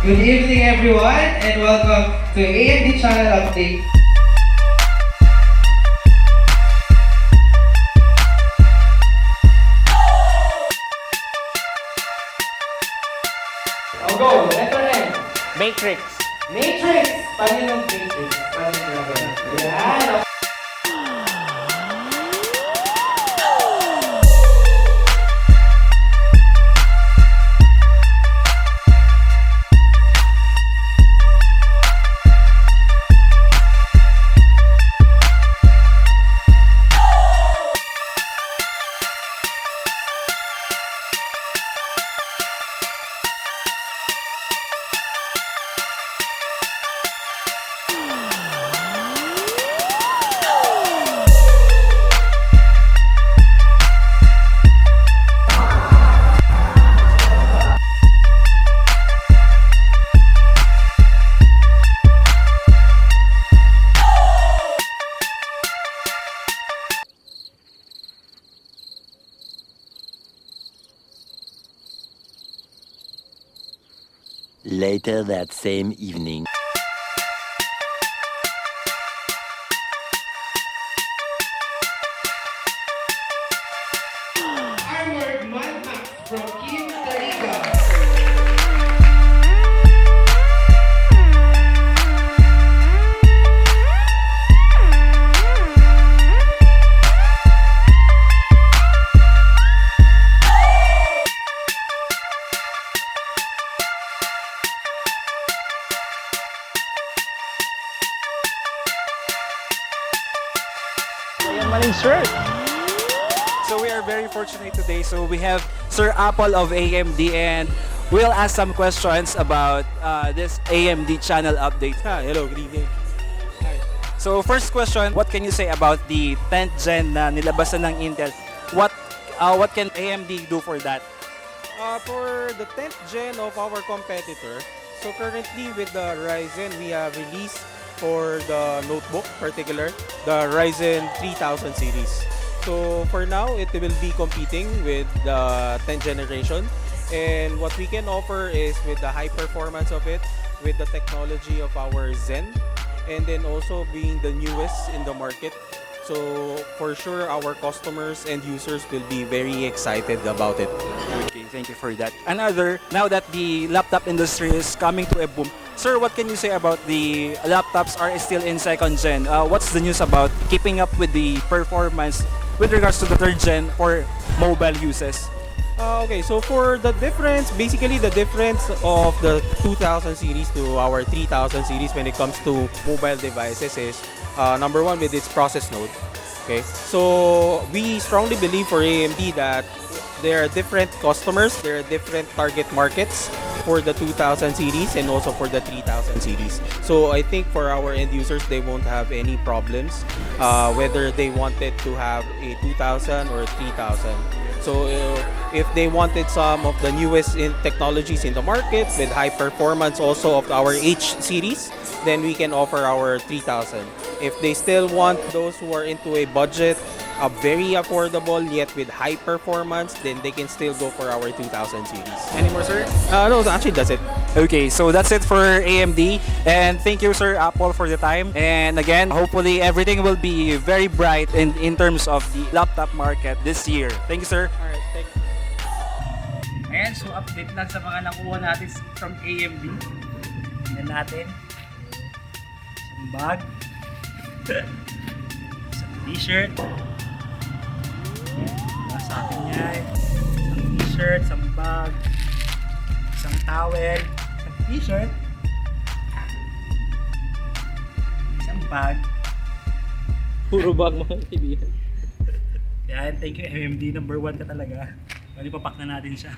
Good evening everyone and welcome to AMD Channel Update. I'll go, letter M. Matrix. Matrix! Paano yung Matrix? Paano yung ginagawa? Yan! Later that same evening. Armored Manpack from Kim Tariga. Maling shirt. So we are very fortunate today. So we have Sir Apple of AMD and we'll ask some questions about this AMD channel update. Hello, good evening. Hi. So first question, what can you say about the 10th gen na nilabasan ng Intel? What can AMD do for that? For the 10th gen of our competitor, so currently with the Ryzen, we have released for the notebook particular, the Ryzen 3000 series. So for now, it will be competing with the 10th generation. And what we can offer is with the high performance of it, with the technology of our Zen, and then also being the newest in the market. So for sure, our customers and users will be very excited about it. Okay, thank you for that. Another, now that the laptop industry is coming to a boom, sir, what can you say about the laptops are still in second gen? What's the news about keeping up with the performance with regards to the third gen for mobile uses? Okay, so for the difference, basically the difference of the 2000 series to our 3000 series when it comes to mobile devices is number one with its process node. Okay, so we strongly believe for AMD that there are different customers, there are different target markets for the 2000 series and also for the 3000 series. So I think for our end users, they won't have any problems whether they wanted to have a 2000 or 3000. So if they wanted some of the newest technologies in the market with high performance also of our H series, then we can offer our 3000. If they still want those who are into a budget, very affordable yet with high performance, then they can still go for our 2000 series. Any more, sir? No, actually that's it. Okay, so that's it for AMD. And thank you, Sir Apple, for the time. And again, hopefully everything will be very bright in terms of the laptop market this year. Thank you, sir. Alright, thanks. Ayan, so update lang sa mga nakuha natin from AMD. Tingnan natin. Isang bag. Isang t-shirt. Sa akin yan. Isang t-shirt, isang bag. Isang towel. Isang t-shirt. Isang bag. Puro bag mga kaibigan. Yan, thank you AMD. Number 1 ka talaga. Pwede papak na natin siya.